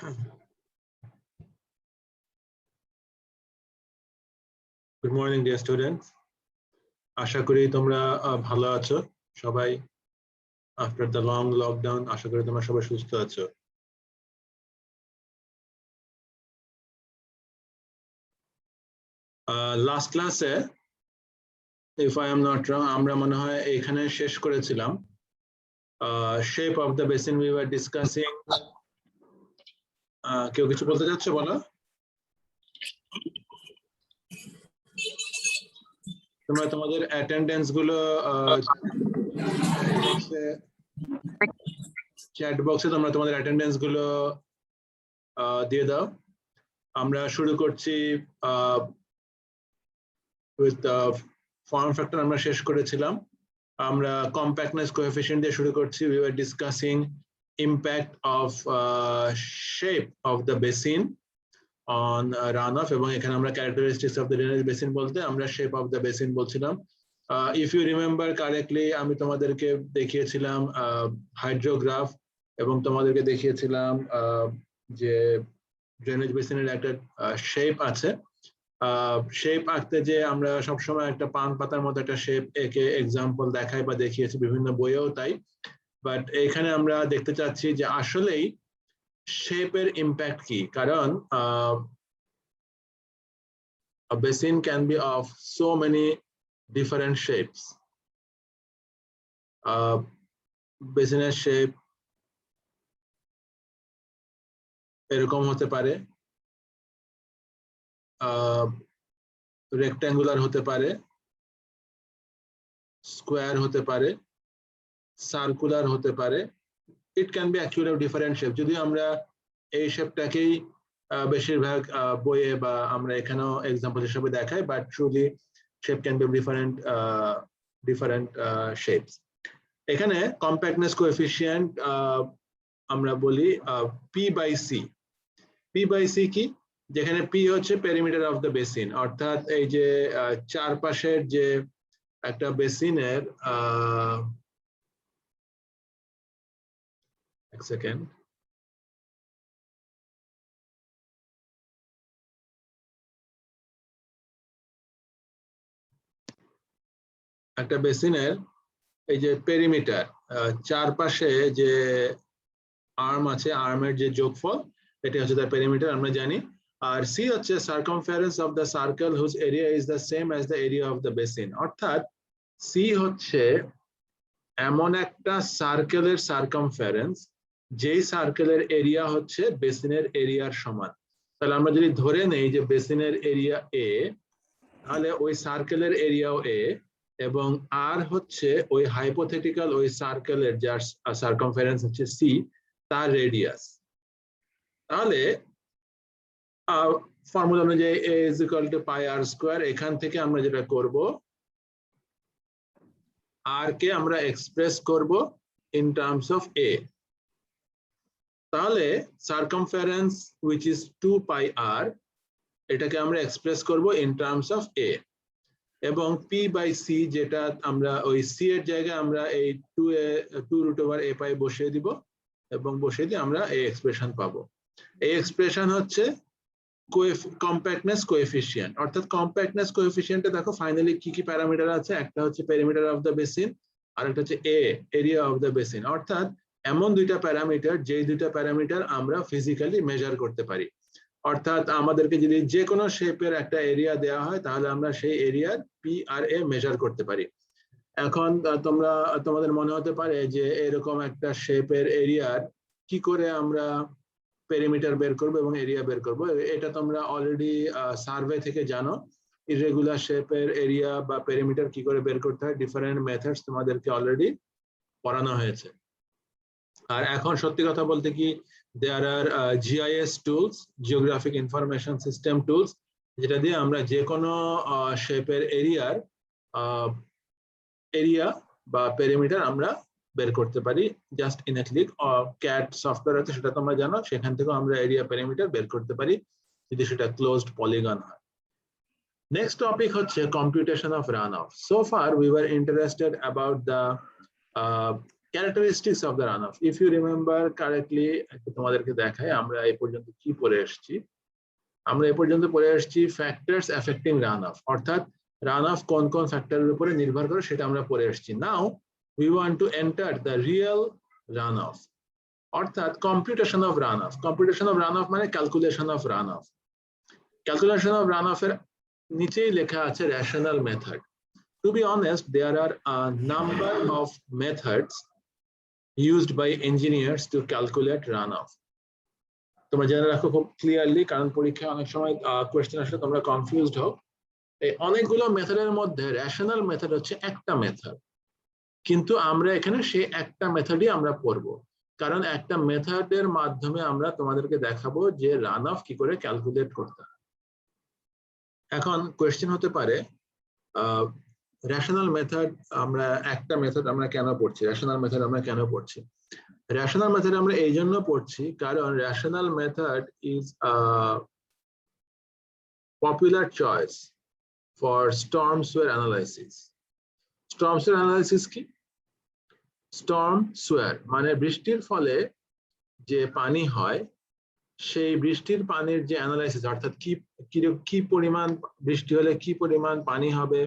Good morning, dear students. আশা করি তোমরা ভালো আছো সবাই। After the long lockdown, আশা করি তোমরা সবাই সুস্থ আছো। Last class A, if I am not wrong, আমরা মনে হয় এখানে শেষ করেছিলাম। Shape of the basin we were discussing. কেউ কিছু বলতে চাচ্ছো বলো? তোমরা তোমাদের অ্যাটেন্ডেন্স গুলো চ্যাট বক্সে তোমরা তোমাদের অ্যাটেন্ডেন্স গুলো দিয়ে দাও। আমরা শুরু করছি with the form factor আমরা শেষ করেছিলাম। আমরা compactness coefficient দিয়ে শুরু করছি। We were discussing impact of shape of the basin on runoff এবং এখানে আমরা characteristics of the drainage basin বলতে আমরা shape of the basin বলছিলাম। If you remember correctly, আমি তোমাদেরকে দেখিয়েছিলাম হাইড্রোগ্রাফ এবং তোমাদেরকে দেখিয়েছিলাম যে drainage basin এর একটা shape আছে। শেপ আঁকতে যে আমরা সবসময় একটা পান পাতার মতো একটা শেপ একে এক্সাম্পল দেখাই বা দেখিয়েছি বিভিন্ন বইয়েও তাই, বাট এখানে আমরা দেখতে চাচ্ছি যে আসলেই শেপের ইম্প্যাক্ট কি। কারণ a basin can be of so many different shapes. বেসিনের শেপ এরকম হতে পারে, রেক্ট্যাঙ্গুলার হতে পারে, স্কোয়ার হতে পারে, সার্কুলার হতে পারে। It can be actually different shape. যদি আমরা এই শেপটাকেই বেশিরভাগ বইয়ে বা আমরা এখানেও এক্সাম্পল হিসেবে দেখাই, but truly shape can be different shapes. এখানে কম্প্যাক্টনেস কোএফিসিয়েন্ট আমরা বলি P/C। P/C কি? যেখানে P হচ্ছে পেরিমিটার অফ দ্য বেসিন, অর্থাৎ এই যে চারপাশের যে একটা বেসিনের এক সেকেন্ড, একটা বেসিনের এই যে পেরিমিটার চারপাশে যে আর্ম আছে, আর্মের যে যোগফল এটা হচ্ছে তার পেরিমিটার আমরা জানি। আর সি হচ্ছে circumference of the circle whose area is the same as the area of the basin. অর্থাৎ সি হচ্ছে এমন একটা সার্কেলের সার্কামফারেন্স যেই সার্কেলের এরিয়া হচ্ছে বেসিনের এরিয়ার সমান। তাহলে আমরা যদি ধরে নেই যে বেসিনের এরিয়া এ, তাহলে ওই সার্কেলের এরিয়াও এ এবং আর হচ্ছে ওই হাইপোথেটিক্যাল ওই সার্কেলের যার সার্কামফারেন্স হচ্ছে সি তার রেডিয়াস। তাহলে ফর্মুলা অনুযায়ী a is equal to pi r square, এখান থেকে আমরা যেটা করব r কে আমরা এক্সপ্রেস করব in terms of a। তাহলে circumference which is 2 pi r এটাকে আমরা এক্সপ্রেস করব in terms of a এবং P/C যেটা আমরা ওই c এর জায়গায় আমরা এই 2√a pi বসিয়ে দিব এবং বসিয়ে দিয়ে আমরা এই এক্সপ্রেশন পাবো। এই এক্সপ্রেশন হচ্ছে কম্প্যাক্টনেস কোএফিসিয়েন্ট। অর্থাৎ কম্প্যাক্টনেস কোএফিসিয়েন্টে দেখো ফাইনালি কি কি প্যারামিটার আছে, একটা হচ্ছে পেরিমিটার অফ দ্য বেসিন আর একটা হচ্ছে এরিয়া অফ দ্য বেসিন। অর্থাৎ এমন দুইটা প্যারামিটার যেই দুইটা প্যারামিটার আমরা ফিজিক্যালি মেজার করতে পারি। অর্থাৎ আমাদেরকে যদি যে কোনো শেপের একটা এরিয়া দেওয়া হয় তাহলে আমরা সেই এরিয়ার P/A মেজার করতে পারি। এখন তোমাদের মনে হতে পারে যে এরকম একটা শেপের এরিয়ার কি করে আমরা পেরিমিটার বের করব এবং এরিয়া বের করব। এটা তোমরা অলরেডি সার্ভে থেকে জানো, ইররেগুলার শেপের এরিয়া বা পেরিমিটার কি করে বের করতে হয়, ডিফারেন্ট মেথডস তোমাদেরকে অলরেডি পড়ানো হয়েছে। আর এখন সত্যি কথা বলতে কি, দেয়ার আর GIS tools, geographic information system tools, যেটা দিয়ে আমরা যে কোনো শেপের এরিয়া বা পেরিমিটার আমরা বের করতে পারি just in a click. Cat software আছে, সেটা তোমরা জানো, সেখান থেকেও আমরা এরিয়া পেরিমিটার বের করতে পারি যদি সেটা ক্লোজড পলিগন হয়। নেক্সট টপিক হচ্ছে computation of run off. So far we were interested about the characteristics of the run off, if you remember correctly, তোমাদেরকে দেখাই আমরা এই পর্যন্ত কি পড়ে এসেছি। আমরা এই পর্যন্ত পড়ে আসছি ফ্যাক্টরস এফেক্টিং রান অফ, অর্থাৎ রান অফ কোন কোন ফ্যাক্টরের উপরে নির্ভর করে সেটা আমরা পড়ে আসছি। Now we want to enter the real runoff, অর্থাৎ computation of run of. Computation of run of মানে calculation of run of. Calculation of run of এর নিচেই লেখা আছে rational method. To be honest, there are a number of methods used by engineers to calculate runoff. তোমরা জেনে রাখো খুব clearly, কারণ পরীক্ষায় অনেক সময় কোয়েশ্চেন আসলে তোমরা কনফিউজড হও। এই অনেকগুলো মেথডের মধ্যে রেশনাল মেথড হচ্ছে একটা মেথড, কিন্তু আমরা এখানে সেই একটা মেথডই আমরা পড়ব, কারণ একটা মেথডের মাধ্যমে আমরা তোমাদেরকে দেখাবো যে রান অফ কি করে ক্যালকুলেট করতে হয়। এখন কোয়েশ্চেন হতে পারে রেশনাল মেথড আমরা একটা মেথড আমরা কেন পড়ছি, রেশনাল মেথড আমরা কেন পড়ছি? রেশনাল মেথড আমরা এই জন্য পড়ছি কারণ rational method is a popular choice for storm sewer analysis. Storm sewer analysis কি? স্টর্ম সোয়ার মানে বৃষ্টির ফলে যে পানি হয়, সেই বৃষ্টির পানির যে অ্যানালাইসিস, অর্থাৎ কি পরিমাণ বৃষ্টি হলে কি পরিমাণ পানি হবে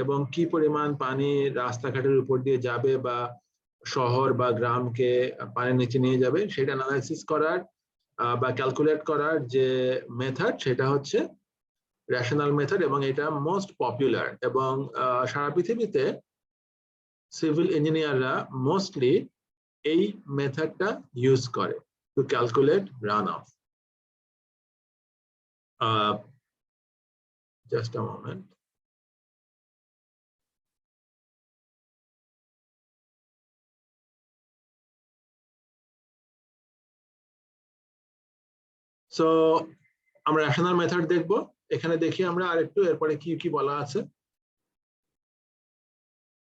এবং কি পরিমাণ পানি রাস্তাঘাটের উপর দিয়ে যাবে বা শহর বা গ্রামকে পানির নিচে নিয়ে যাবে, সেটা অ্যানালাইসিস করার বা ক্যালকুলেট করার যে মেথড, সেটা হচ্ছে রেশনাল মেথড, এবং এটা মোস্ট পপুলার। এবং সারা পৃথিবীতে সিভিল ইঞ্জিনিয়াররা মোস্টলি এই মেথডটা ইউজ করে to calculate run of. Just a moment. So আমরা রেশনাল মেথড দেখব। এখানে দেখি আমরা আরেকটু এরপরে কি কি বলা আছে।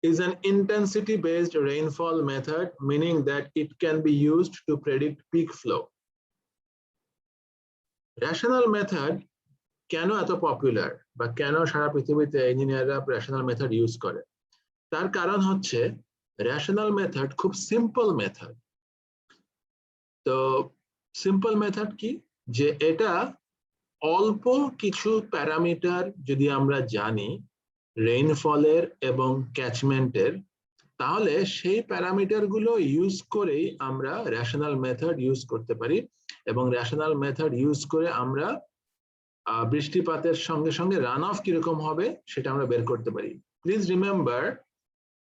is an intensity based rainfall method, meaning that it can be used to predict peak flow. Rational method কেন এত পপুলার বা কেন সারা পৃথিবীতে ইঞ্জিনিয়াররা রেশনাল মেথড ইউজ করে? তার কারণ হচ্ছে রেশনাল মেথড খুব সিম্পল মেথড। তো সিম্পল মেথড কি? যে এটা অল্প কিছু প্যারামিটার যদি আমরা জানি রেইনফলের এবং ক্যাচমেন্টের, তাহলে সেই প্যারামিটার গুলো ইউজ করেই আমরা রেশনাল মেথড ইউজ করতে পারি, এবং রেশনাল মেথড ইউজ করে আমরা বৃষ্টিপাতের সঙ্গে সঙ্গে রান অফ কিরকম হবে সেটা আমরা বের করতে পারি। Please remember,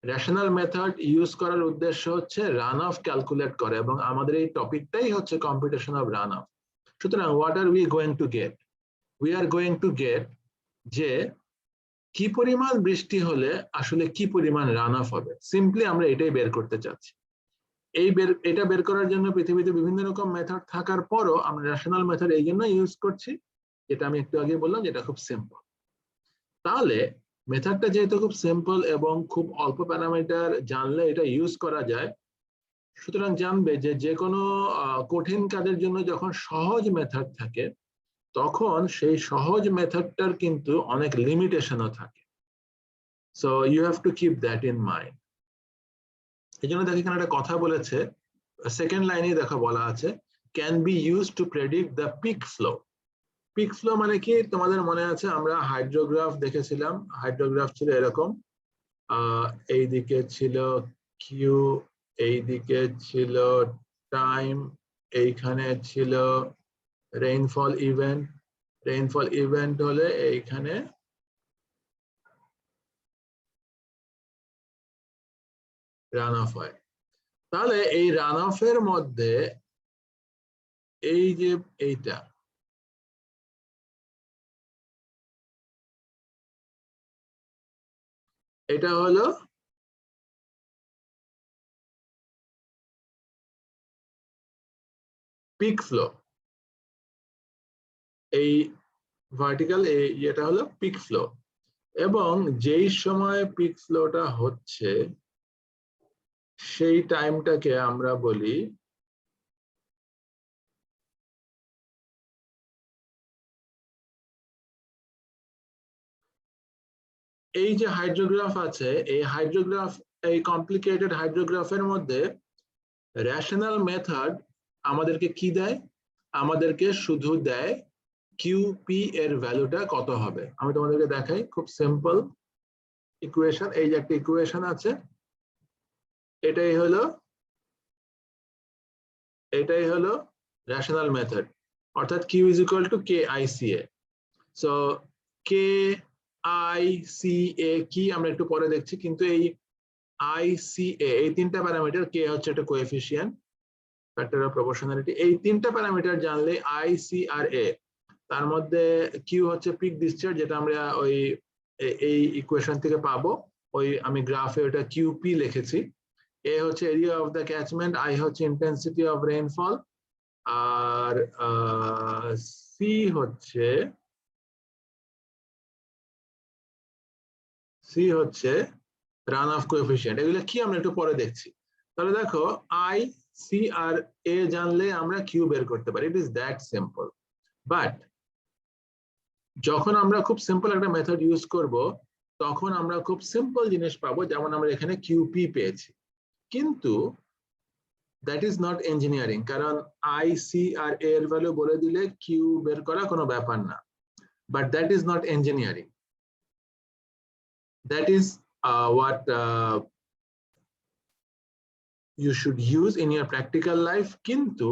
rational method use করার উদ্দেশ্য হচ্ছে রান অফ ক্যালকুলেট করে, এবং আমাদের এই টপিকটাই হচ্ছে কম্পিউটেশন অফ রান অফ। সুতরাং what are we going to get? We are going to get যে কি পরিমাণ বৃষ্টি হলে আসলে কি পরিমাণ রান অফ হবে, সিম্পলি আমরা এটাই বের করতে চাচ্ছি। এটা বের করার জন্য পৃথিবীতে বিভিন্ন রকম মেথড থাকার পরও আমরা রেশনাল মেথড এই জন্য ইউজ করছি, যেটা আমি একটু আগে বললাম, যেটা খুব সিম্পল। তাহলে মেথডটা যেহেতু খুব সিম্পল এবং খুব অল্প প্যারামিটার জানলে এটা ইউজ করা যায়, সুতরাং জানবে যে যে কোনো কঠিন কাজের জন্য যখন সহজ মেথড থাকে, তখন সেই সহজ মেথডটার কিন্তু অনেক লিমিটেশনও থাকে। So you have to keep that in mind. এই জন্য দেখো এখানে একটা কথা বলেছে, সেকেন্ড লাইনে দেখো বলা আছে can be use to predict the peak flow. Peak flow মানে কি? তোমাদের মনে আছে আমরা হাইড্রোগ্রাফ দেখেছিলাম। হাইড্রোগ্রাফ ছিল এরকম, এইদিকে ছিল কিউ, এইদিকে ছিল টাইম, এইখানে ছিল রেইনফল ইভেন্ট। রেইনফল ইভেন্ট হলে এইখানে রান অফ হয়। তাহলে এই রান অফের মধ্যে এই যে এইটা, এটা হলো পিক ফ্লো। এই ভার্টিক্যাল এটা হলো পিক ফ্লো, এবং যেই সময় পিক ফ্লোটা হচ্ছে সেই টাইমটাকে আমরা বলি এই যে হাইড্রোগ্রাফ আছে, এই হাইড্রোগ্রাফ, এই কমপ্লিকেটেড হাইড্রোগ্রাফের মধ্যে রেশনাল মেথড আমাদেরকে কি দেয়? আমাদেরকে শুধু দেয় কিউপি এর ভ্যালুটা কত হবে। আমি তোমাদেরকে দেখাই, খুব সিম্পল ইকুয়েশন। এই যে একটা ইকুয়েশন আছে, এটাই হলো রেশনাল মেথড, অর্থাৎ Q is equal to K I C A. So K I C A কি আমরা একটু পরে দেখছি, কিন্তু এই আই সি এ, এই তিনটা প্যারামিটার, কে হচ্ছে একটা কোএফিসিয়েন্ট, ফ্যাক্টর অফ প্রপোর্শনালিটি, এই তিনটা প্যারামিটার জানলে আই সি আর এ, তার মধ্যে কিউ হচ্ছে পিক ডিসচার্জ, যেটা আমরা ওই এই ইকুয়েশন থেকে পাবো। ওই আমি গ্রাফে ওটা কিউপি লিখেছি। এ হচ্ছে area of the catchment, I হচ্ছে ইন্টেন্সিটি অফ রেইনফল, আর সি হচ্ছে রান অফ কোএফিসিয়েন্ট। এগুলো কি আমরা একটু পরে দেখছি। তাহলে দেখো, আই সি আর এ জানলে আমরা কিউ বের করতে পারি। It is that simple. But যখন আমরা খুব সিম্পল একটা মেথড ইউজ করব, তখন আমরা খুব সিম্পল জিনিস পাবো, যেমন আমরা এখানে কিউপি পেয়েছি। কিন্তু দ্যাট ইজ নট ইঞ্জিনিয়ারিং, কারণ আই সি আর এ এর ভ্যালু বলে দিলে কিউ বের করা কোনো ব্যাপার না। But that is not engineering, that is what you should use in your practical life. কিন্তু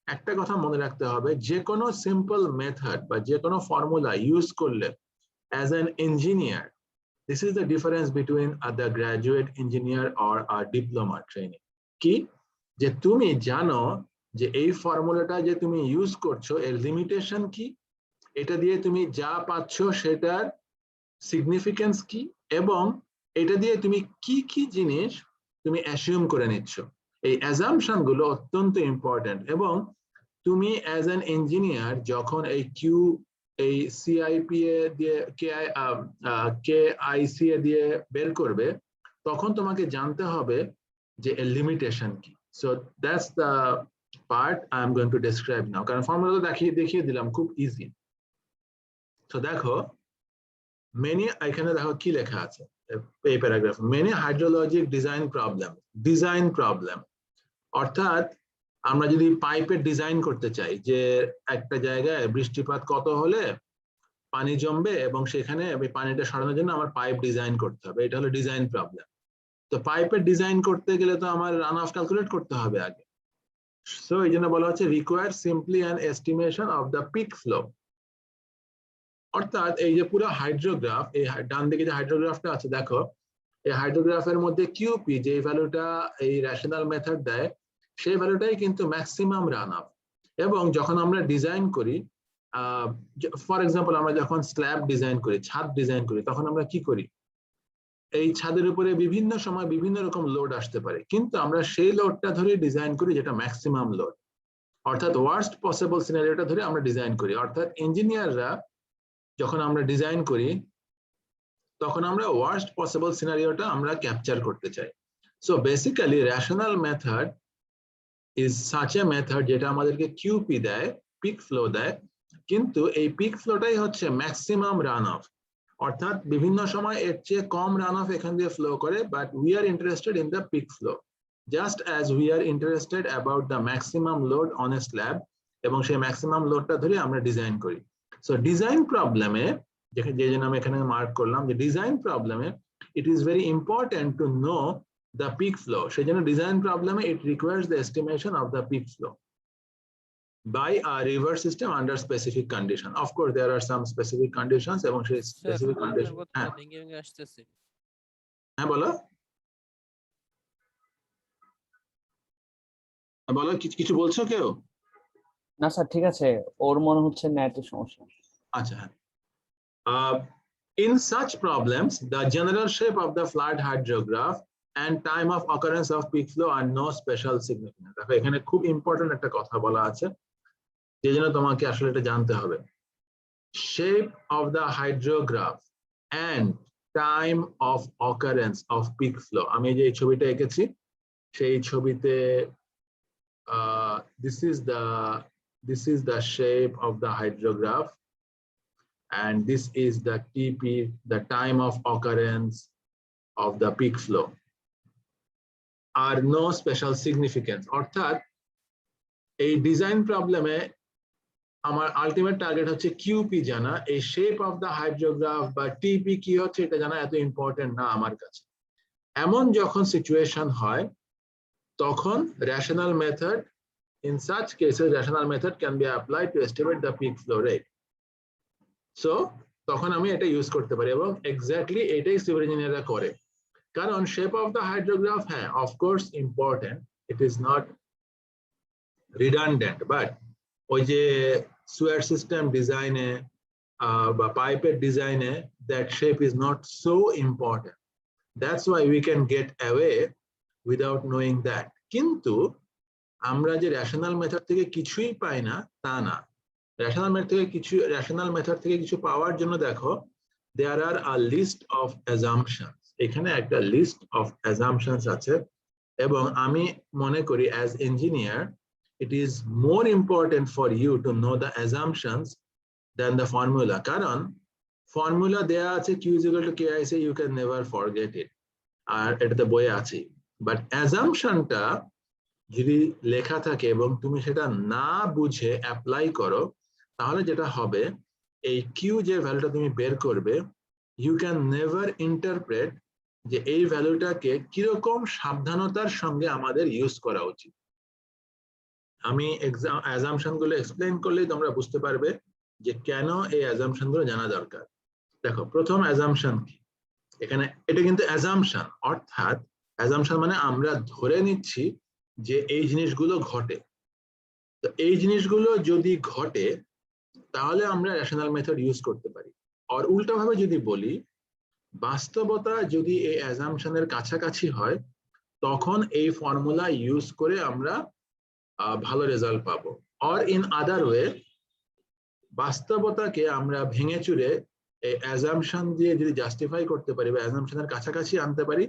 একটা কথা মনে রাখতে হবে, যে কোনো সিম্পল মেথড বা যে কোনো ফর্মুলা ইউজ করলে as an engineer, this is the difference between the graduate engineer or a diploma training. কি, যে তুমি জানো যে এই ফর্মুলাটা যে তুমি ইউজ করছো এর লিমিটেশন কি, এটা দিয়ে তুমি যা পাচ্ছ সেটার সিগনিফিকেন্স কি, এবং এটা দিয়ে তুমি কি কি জিনিস তুমি অ্যাসিউম করে নিচ্ছ। এই অ্যাজাম্পশন গুলো অত্যন্ত ইম্পর্টেন্ট। এবং তুমি অ্যাজ অ্যান ইঞ্জিনিয়ার যখন এই কিউ, এই সিআইপিএ দিয়ে কে আইসিএ দিয়ে বের করবে, তখন তোমাকে জানতে হবে যে এর লিমিটেশন কি। So that's the part I am going to describe now, কারণ ফর্মুলা তো দেখিয়ে দিলাম, খুব ইজি। তো দেখো, মেনি, এখানে দেখো কি লেখা আছে এই paragraph, many hydrologic design problem, অর্থাৎ আমরা যদি পাইপের ডিজাইন করতে চাই, যে একটা জায়গায় বৃষ্টিপাত কত হলে পানি জমবে এবং সেখানে পানিটা সরানোর জন্য আমার পাইপ ডিজাইন করতে হবে, এটা হলো ডিজাইন প্রবলেম। তো পাইপের ডিজাইন করতে গেলে তো আমার রান অফ ক্যালকুলেট করতে হবে আগে। সো এই জন্য বলা হচ্ছে require simply an estimation of the peak flow. অর্থাৎ এই যে পুরো হাইড্রোগ্রাফ, এই ডান দিকে যে হাইড্রোগ্রাফটা আছে দেখো, এই হাইড্রোগ্রাফের মধ্যে কিউপি যে ভ্যালুটা এই রেশনাল মেথড দেয়, সেই ভ্যালুটাই কিন্তু ম্যাক্সিমাম রান অফ। এবং যখন আমরা ডিজাইন করি, ফর এক্সাম্পল আমরা যখন স্ল্যাব ডিজাইন করি, ছাদ ডিজাইন করি, তখন আমরা কি করি, এই ছাদের উপরে বিভিন্ন সময় বিভিন্ন রকম লোড আসতে পারে, কিন্তু আমরা সেই লোডটা ধরে ডিজাইন করি যেটা ম্যাক্সিমাম লোড, অর্থাৎ ওয়ার্স্ট পসিবল সিনারিওটা ধরে আমরা ডিজাইন করি। অর্থাৎ ইঞ্জিনিয়াররা যখন আমরা ডিজাইন করি, তখন আমরা ওয়ার্স্ট পসিবল সিনারিওটা আমরা ক্যাপচার করতে চাই। So basically rational method is such a method যেটা আমাদেরকে কিউপি দেয়, পিক ফ্লো দেয়, কিন্তু এই পিক ফ্লোটাই হচ্ছে ম্যাক্সিমাম রান অফ, অর্থাৎ বিভিন্ন সময় এর চেয়ে কম রান অফ এখান দিয়ে ফ্লো করে, but we are interested in the peak flow, just as we are interested about the maximum load on a slab, এবং সেই ম্যাক্সিমাম লোডটা ধরে আমরা ডিজাইন করি। সো ডিজাইন প্রবলেমে, যে জন্য আমি এখানে মার্ক করলাম যে ডিজাইন প্রবলেমে it is very important to know the peak flow. সেই জন্য ডিজাইন প্রবলেমে it requires the estimation of the peak flow by a river system under specific condition. Of course there are some specific conditions, এবং সেই specific condition, হ্যাঁ বলো বলো, কিছু বলছো কেউ? না স্যার, ঠিক আছে, ওর মনে হচ্ছে নেটের সমস্যা। আচ্ছা, in such problems the general shape of the flood hydrograph and time of occurrence of peak flow are no special significance. দেখো এখানে খুব ইম্পর্টেন্ট একটা কথা বলা আছে, যে জন্য তোমাকে আসলে এটা জানতে হবে। shape of the hydrograph and time of occurrence of peak flow, আমি যে এই ছবিটা এঁকেছি, সেই ছবিতে this is the shape of the hydrograph and this is the TP, the time of occurrence of the peak flow, are no special significance. অর্থাৎ এই design প্রবলেমে আমার আলটিমেট টার্গেট হচ্ছে কিউপি জানা, এই শেপ অফ দ্য হাইড্রোগ্রাফ বা টিপি কি হচ্ছে এটা জানা এত ইম্পর্টেন্ট না আমার কাছে। এমন যখন সিচুয়েশন হয় তখন rational method, in such cases rational method can be applied to estimate the peak flow rate. So তখন আমি এটা ইউজ করতে পারি এবং এক্স্যাক্টলি এটাই সিভিল ইঞ্জিনিয়াররা করে। কারণ শেপ অফ দ্য হাইড্রোগ্রাফ হ্যাঁ of course important, it is not redundant, but ওই যে সুয়ার সিস্টেম ডিজাইনে বা পাইপের ডিজাইনে that shape is not so important, that's why we can get away without knowing that. কিন্তু আমরা যে রেশনাল মেথড থেকে কিছুই পাই না তা না, রেশনাল মেথড থেকে কিছু পাওয়ার জন্য দেখো দেয়ার are a list of assumptions, এখানে একটা লিস্ট অফ অ্যাজাম্পশনস আছে এবং আমি মনে করি as engineer it is more important for you to know the assumptions than the formula. কারণ ফর্মুলা দেয়া আছে q is equal to ki, you can never forget it, আর এটাতে বইয়ে আছে, বাট অ্যাজাম্পশনটা যদি লেখা থাকে এবং তুমি সেটা না বুঝে অ্যাপ্লাই করো তাহলে যেটা হবে এই কিউ যে ভ্যালুটা তুমি বের করবে, ইউ ক্যান নেভার ইন্টারপ্রেট যে এই ভ্যালুটাকে কিরকম সাবধানতার সঙ্গে আমাদের ইউজ করা উচিত। আমি অ্যাজাম্পশন গুলো এক্সপ্লেইন করলেই তোমরা বুঝতে পারবে যে কেন এই অ্যাজাম্পশন গুলো জানা দরকার। দেখো প্রথম অ্যাজাম্পশন কি, এখানে এটা কিন্তু অ্যাজাম্পশন, অর্থাৎ অ্যাজাম্পশন মানে আমরা ধরে নিচ্ছি যে এই জিনিসগুলো ঘটে। তো এই জিনিসগুলো যদি ঘটে তাহলে আমরা রেশনাল মেথড ইউজ করতে পারি। আর উল্টাভাবে যদি বলি, বাস্তবতা যদি এই অ্যাজাম্পশনের কাছাকাছি হয় তখন এই ফর্মুলা ইউজ করে আমরা ভালো রেজাল্ট পাবো। অর ইন আদার ওয়ে, বাস্তবতাকে আমরা ভেঙে চুরে এই অ্যাজাম্পশন দিয়ে যদি জাস্টিফাই করতে পারি বা অ্যাজাম্পশনের কাছাকাছি আনতে পারি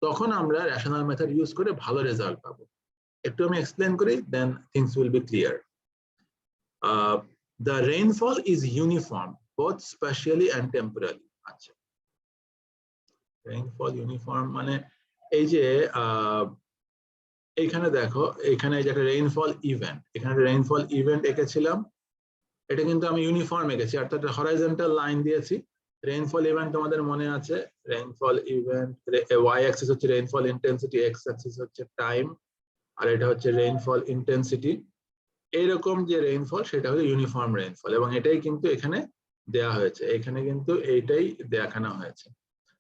তখন আমরা রেশনাল মেথড ইউজ করে ভালো রেজাল্ট পাবো। একটু আমি এক্সপ্লেন করি, then things will be clear. The rainfall is uniform both spatially and temporally. আচ্ছা, রেইনফল ইউনিফর্ম মানে এই যে এইখানে দেখো, এখানে যে একটা রেইনফল ইভেন্ট, এখানে রেইনফল ইভেন্ট এঁকেছিলাম, এটা কিন্তু আমি ইউনিফর্ম এঁকেছি, অর্থাৎ হরাইজন্টাল লাইন দিয়েছি। রেইনফল ইভেন্ট তোমাদের মনে আছে, রেইনফল ইভেন্ট ওয়াই অ্যাক্সিস হচ্ছে রেইনফল ইন্টেন্সিটি, এক্স অ্যাক্সিস হচ্ছে টাইম, আর এটা হচ্ছে রেইনফল ইন্টেন্সিটি। এইরকম যে রেইনফল সেটা হচ্ছে ইউনিফর্ম রেইনফল এবং এটাই কিন্তু এখানে দেয়া হয়েছে, এখানে কিন্তু এইটাই দেখানো হয়েছে।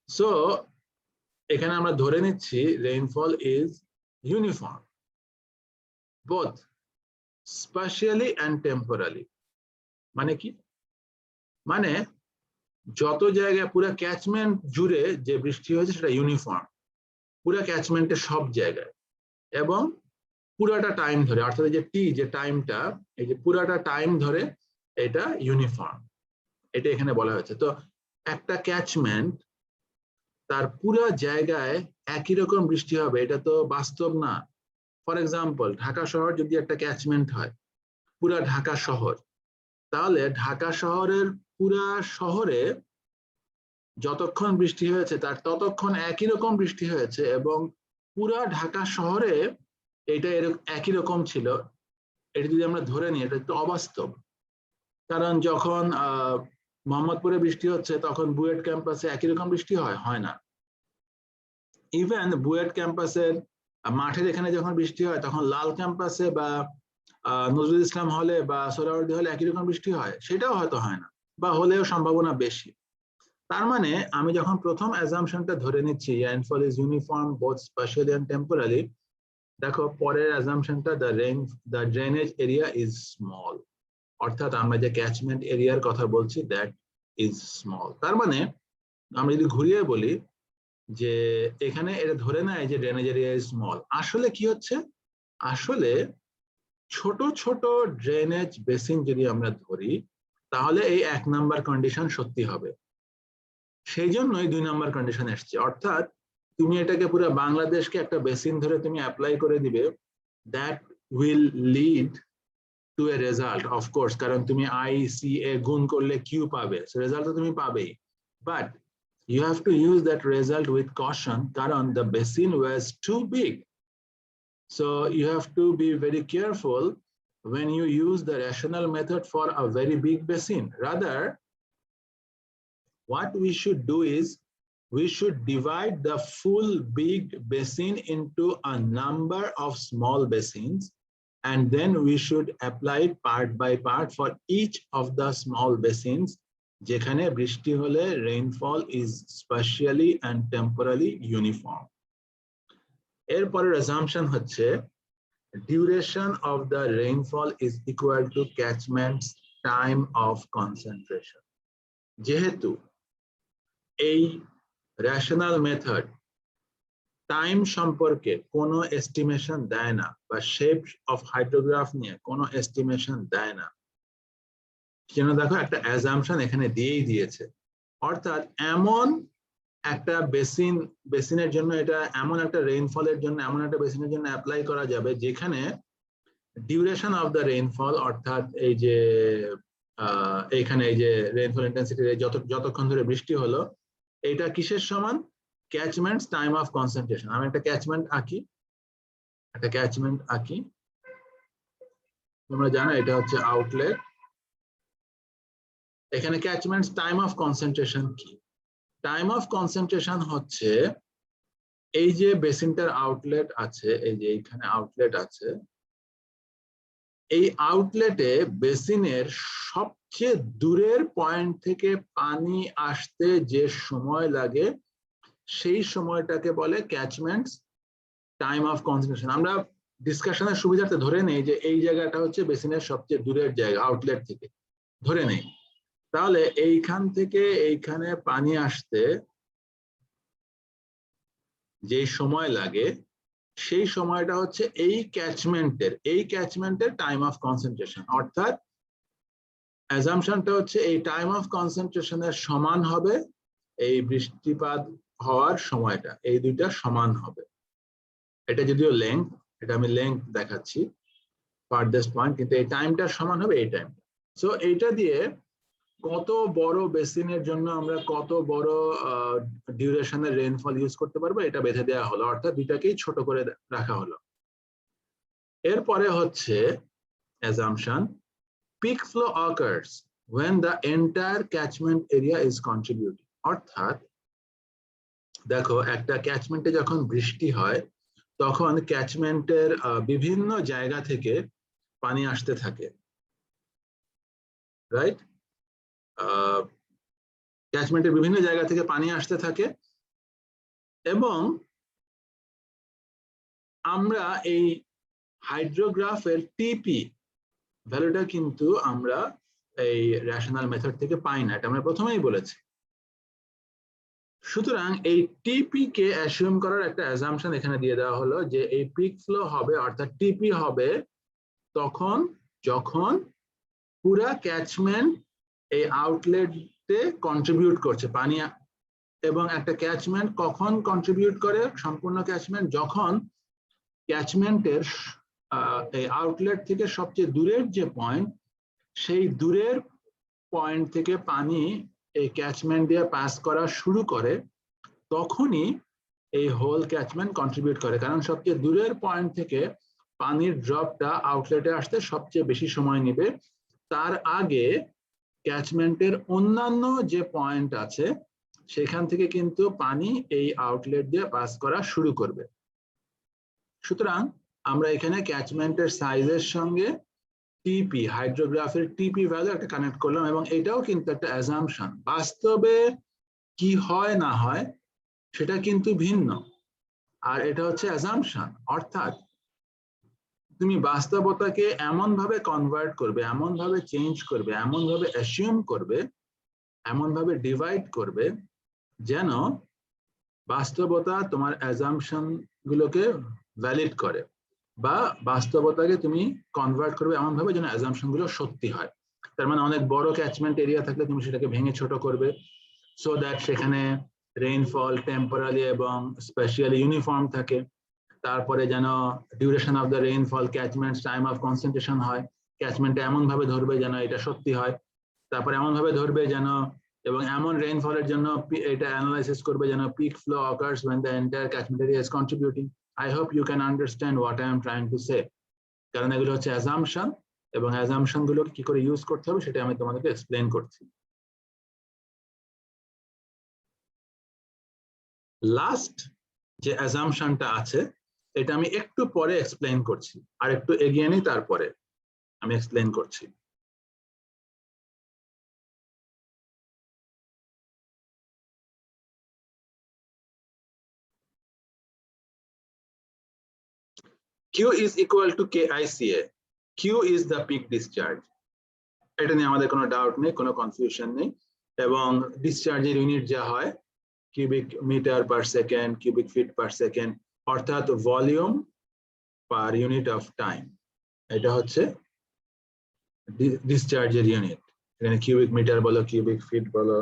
সো এখানে আমরা ধরে নিচ্ছি rainfall is uniform both spatially and temporally। মানে কি, মানে যত জায়গায় পুরো ক্যাচমেন্ট জুড়ে যে বৃষ্টি হয়েছে সেটা ইউনিফর্ম, পুরো ক্যাচমেন্টের সব জায়গায় এবং পুরাটা টাইম ধরে, অর্থাৎ যে টি যে টাইমটা, এই যে পুরাটা টাইম ধরে এটা ইউনিফর্ম, এটা এখানে বলা হয়েছে। তো একটা ক্যাচমেন্ট তার পুরো জায়গায় একই রকম বৃষ্টি হবে এটা তো বাস্তব না। ফর এক্সাম্পল, ঢাকা শহর যদি একটা ক্যাচমেন্ট হয় পুরা ঢাকা শহর, তাহলে ঢাকা শহরের পুরা শহরে যতক্ষণ বৃষ্টি হয়েছে তার ততক্ষণ একই রকম বৃষ্টি হয়েছে এবং পুরা ঢাকা শহরে এটা একই রকম ছিল, এটা যদি আমরা ধরে নিই এটা একটু অবাস্তব। কারণ যখন মোহাম্মদপুরে বৃষ্টি হচ্ছে তখন বুয়েট ক্যাম্পাসে একই রকম বৃষ্টি হয় না। ইভেন বুয়েট ক্যাম্পাসের মাঠে যেখানে যখন বৃষ্টি হয় তখন লাল ক্যাম্পাসে বা নজরুল ইসলাম হলে বা সোহরাওয়ার্দী হলে একই রকম বৃষ্টি হয়, সেটাও হয়তো হয় না বা হলেও সম্ভাবনা বেশি। তার মানে আমি যখন প্রথম অ্যাজাম্পশনটা ধরে নিচ্ছি rainfall is uniform both spatially and temporary, দেখো পরের অ্যাজাম্পশনটা the drainage area is small, অর্থাৎ আমরা যে ক্যাচমেন্ট এরিয়ার কথা বলছি দ্যাট ইজ স্মল। তার মানে আমরা যদি ঘুরিয়ে বলি যে এখানে এটা ধরে নেয় যে ড্রেনেজ এরিয়া ইজ স্মল, আসলে কি হচ্ছে, আসলে ছোট ছোট ড্রেনেজ বেসিন যদি আমরা ধরি তাহলে এই 1 নাম্বার কন্ডিশন সত্যি হবে, সেই জন্যই 2 নাম্বার কন্ডিশন এসছে। অর্থাৎ তুমি এটাকে পুরো বাংলাদেশকে একটা বেসিন ধরে তুমি অ্যাপ্লাই করে দিবে, that will lead to a result, of course, কারণ তুমি I C A গুণ করলে Q পাবে, so result তো তুমি পাবেই, but you have to use that result with caution কারণ the basin was too big. So you have to be very careful when you use the rational method for a very big basin. Rather, what we should do is we should divide the full big basin into a number of small basins, and then we should apply it part by part for each of the small basins যেখানে বৃষ্টি হলে rainfall is spatially and temporally uniform. এরপরের assumption হচ্ছে duration of the rainfall is equal to catchment's time of concentration. যেহেতু এই rational method time সম্পর্কে কোনো estimation দেয় না বা শেপ অফ হাইড্রোগ্রাফ নিয়ে কোনো এস্টিমেশন দেয় না, যেন দেখো একটা অ্যাজাম্পশন এখানে দিয়েই দিয়েছে, অর্থাৎ এমন একটা বেসিনের জন্য এটা এমন একটা রেইনফলের জন্য এমন একটা বেসিনের জন্য অ্যাপ্লাই করা যাবে যেখানে ডিউরেশন অফ দ্য রেইনফল, অর্থাৎ এই যে এইখানে এই যে রেইনফল ইন্টেন্সিটি যতক্ষণ ধরে বৃষ্টি হলো এটা কিসের সমান, ক্যাচমেন্টস টাইম অফ কনসেন্ট্রেশন। আমি একটা ক্যাচমেন্ট আঁকি, তোমরা জানো এটা হচ্ছে আউটলেট, এখানে ক্যাচমেন্টস টাইম অফ কনসেন্ট্রেশন কি? টাইম অফ কনসেন্ট্রেশন হচ্ছে এই যে বেসিনটার আউটলেট আছে, এই যে এইখানে আউটলেট আছে, এই আউটলেটে বেসিনের সবচেয়ে দূরের পয়েন্ট থেকে পানি আসতে যে সময় লাগে সেই সময়টাকে বলে ক্যাচমেন্টস টাইম অফ কনসেন্ট্রেশন। আমরা ডিসকাশনের সুবিধার্থে ধরে নেই যে এই জায়গাটা হচ্ছে বেসিনের সবচেয়ে দূরের জায়গা, আউটলেট থেকে ধরে নেই, তাহলে এইখান থেকে এইখানে পানি আসতে যে সময় লাগে সেই সময়টা হচ্ছে এই ক্যাচমেন্টের টাইম অফ কনসেন্ট্রেশন, অর্থাৎ অ্যাজাম্পশনটা হচ্ছে এই টাইম অফ কনসেন্ট্রেশনের সমান হবে এই বৃষ্টিপাত হওয়ার সময়টা, এই দুইটা সমান হবে। এটা যদিও লেংথ, এটা আমি লেংথ দেখাচ্ছি ফারদেস্ট পয়েন্ট, কিন্তু এই টাইমটা সমান হবে এই টাইমটা। সো এইটা দিয়ে কত বড় বেসিনের জন্য আমরা কত বড় ডিউরেশনের রেইনফল ইউজ করতে পারবো এটা বেঁধে দেওয়া হলো, অর্থাৎ দুইটাকেই ছোট করে রাখা হলো। এরপরে হচ্ছে assumption peak flow occurs when the entire catchment area is contributing, অর্থাৎ দেখো একটা ক্যাচমেন্টে যখন বৃষ্টি হয় তখন ক্যাচমেন্টের বিভিন্ন জায়গা থেকে পানি আসতে থাকে, রাইট? ক্যাচমেন্টের বিভিন্ন জায়গা থেকে পানি আসতে থাকে এবং আমরা এই হাইড্রোগ্রাফের টিপি ভ্যালুটা কিন্তু আমরা এই রেশনাল মেথড থেকে পাই না, এটা আমরা প্রথমেই বলেছি। সুতরাং এই টিপি কে অ্যাসিউম করার একটা অ্যাজাম্পশন এখানে দিয়ে দেওয়া হলো যে এই পিক ফ্লো হবে, অর্থাৎ টিপি হবে তখন যখন পুরা ক্যাচমেন্ট এই আউটলেটে কন্ট্রিবিউট করছে পানি, এবং একটা ক্যাচমেন্ট কখন কন্ট্রিবিউট করে সম্পূর্ণ ক্যাচমেন্ট, যখন ক্যাচমেন্টের এই আউটলেট থেকে সবচেয়ে দূরের যে পয়েন্ট সেই দূরের পয়েন্ট থেকে পানি এই ক্যাচমেন্ট দিয়ে পাস করা শুরু করে, তখনই এই হোল ক্যাচমেন্ট কন্ট্রিবিউট করে, কারণ সবচেয়ে দূরের পয়েন্ট থেকে পানির ড্রপটা আউটলেটে আসতে সবচেয়ে বেশি সময় নেবে। তার আগে ক্যাচমেন্টের অন্যান্য যে পয়েন্ট আছে সেখান থেকে কিন্তু পানি এই আউটলেট দিয়ে পাস করা শুরু করবে। সুতরাং আমরা এখানে ক্যাচমেন্টের সাইজের সঙ্গে টিপি, হাইড্রোগ্রাফের টিপি ভ্যালু একটা কানেক্ট করলাম, এবং এটাও কিন্তু একটা অ্যাজাম্পশন। বাস্তবে কি হয় না হয় সেটা কিন্তু ভিন্ন, আর এটা হচ্ছে অ্যাজাম্পশন, অর্থাৎ তুমি বাস্তবতাকে এমন ভাবে কনভার্ট করবে, এমন ভাবে চেঞ্জ করবে, এমন ভাবে অ্যাসিউম করবে, এমন ভাবে ডিভাইড করবে যেন বাস্তবতা তোমার অ্যাজাম্পশন গুলোকে ভ্যালিড করে, বা বাস্তবতাকে তুমি কনভার্ট করবে এমন ভাবে যেন অ্যাজাম্পশন গুলো সত্যি হয়। তার মানে অনেক বড় ক্যাচমেন্ট এরিয়া থাকলে তুমি সেটাকে ভেঙে ছোট করবে, সো দ্যাট সেখানে রেইনফল টেম্পোরারি এবং স্পেশালি ইউনিফর্ম থাকে। তারপরে যেন duration of the rainfall, catchment's time of concentration হয়, ক্যাচমেন্টটা এমন ভাবে ধরবে যেন এটা সত্যি হয়, তারপর এমন ভাবে ধরবে যেন এবং এমন রেইনফলের জন্য এটা অ্যানালাইসিস করবে যেন peak flow occurs when the entire catchment area is contributing. I hope you can understand what I am trying to say. কারণ এগুলো হচ্ছে অ্যাজাম্পশন, এবং অ্যাজাম্পশন গুলো কি করে ইউজ করতে হবে সেটা আমি তোমাদেরকে এক্সপ্লেইন করছি। লাস্ট যে অ্যাজাম্পশনটা আছে এটা আমি একটু পরে এক্সপ্লেইন করছি, আর একটু এগিয়ে নিই তারপরে আমি এক্সপ্লেইন করছি। Q is equal to KICA. Q is the peak discharge. এটা নিয়ে আমাদের কোনো ডাউট নেই, কোনো কনফিউশন নেই। এবং ডিসচার্জের ইউনিট যা হয় cubic metre per second, cubic feet per second, অর্থাৎ volume per unit of time. এটা হচ্ছে ডিসচার্জের ইউনিট। এখানে কিউবিক মিটার বলো, কিউবিক ফিট বলো,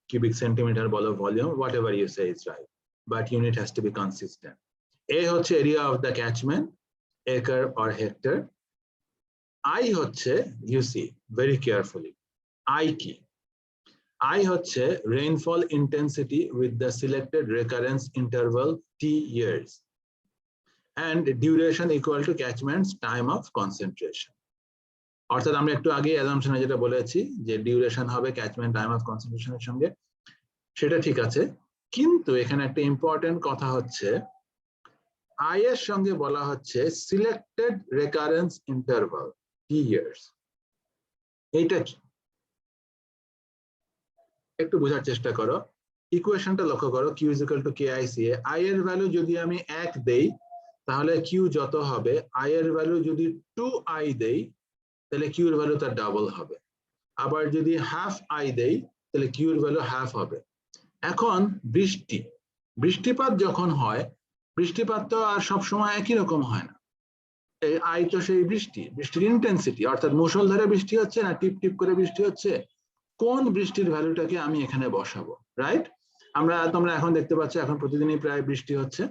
cubic centimeter বলো, volume, whatever you say is right, but unit has to be consistent. A হচ্ছে area of the catchment, acre or hectare. I হচ্ছে, you see very carefully, I কি? I হচ্ছে rainfall intensity with the selected recurrence interval T years, and duration equal to catchment's time of concentration. অর্থাৎ আমরা একটু আগে অ্যাজাম্পশনে যেটা বলেছি যে ডিউরেশন হবে ক্যাচমেন্ট টাইম অফ কনসেন্ট্রেশনের সঙ্গে, সেটা ঠিক আছে, কিন্তু এখানে একটা ইম্পর্টেন্ট কথা হচ্ছে আই এর সঙ্গে বলা হচ্ছে selected recurrence interval T years. এইটা কি একটু বোঝার চেষ্টা করো, ইকুয়েশনটা লক্ষ্য করো, Q is equal to KICA। I এর ভ্যালু যদি আমি 1 দেই তাহলে কিউ যত হবে, আই এর ভ্যালু যদি 2i দেই তাহলে কিউ এর ভ্যালু তার ডাবল হবে, আবার যদি হাফ আই দেই তাহলে কিউ এর ভ্যালু হাফ হবে। এখন বৃষ্টিপাত যখন হয়, বৃষ্টিপাত তো আর সবসময় একই রকম হয় না। এই আই তো সেই বৃষ্টির ইন্টেন্সিটি, অর্থাৎ মুষলধারে বৃষ্টি হচ্ছে না টিপ টিপ করে বৃষ্টি হচ্ছে, কোন বৃষ্টির ভ্যালুটাকে আমি এখানে বসাবো, রাইট? তোমরা এখন দেখতে পাচ্ছ এখন প্রতিদিনই প্রায় বৃষ্টি হচ্ছে,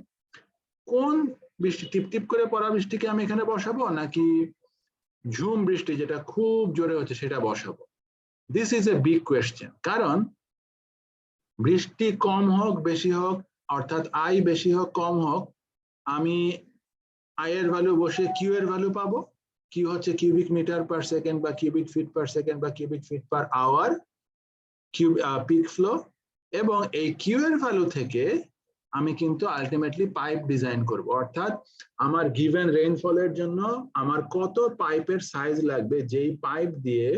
কোন বৃষ্টি, টিপ টিপ করে পড়া বৃষ্টিকে আমি এখানে বসাবো নাকি ঝুম বৃষ্টি যেটা খুব জোরে হচ্ছে সেটা বসাবো? This is a big question. কারণ বৃষ্টি কম হোক বেশি হোক, অর্থাৎ আই বেশি হোক কম হোক, আমি আই এর ভ্যালু বসে কিউ এর ভ্যালু পাবো। কিউ হচ্ছে কিউবিক মিটার পার সেকেন্ড বা কিউবিক ফিট পার সেকেন্ড বা cubic feet per hour peak flow, এবং এই কিউ এর ভ্যালু থেকে আমি কিন্তু আলটিমেটলি পাইপ ডিজাইন করব, অর্থাৎ আমার গিভেন রেইনফলের জন্য আমার কত পাইপের সাইজ লাগবে, যেই পাইপ দিয়ে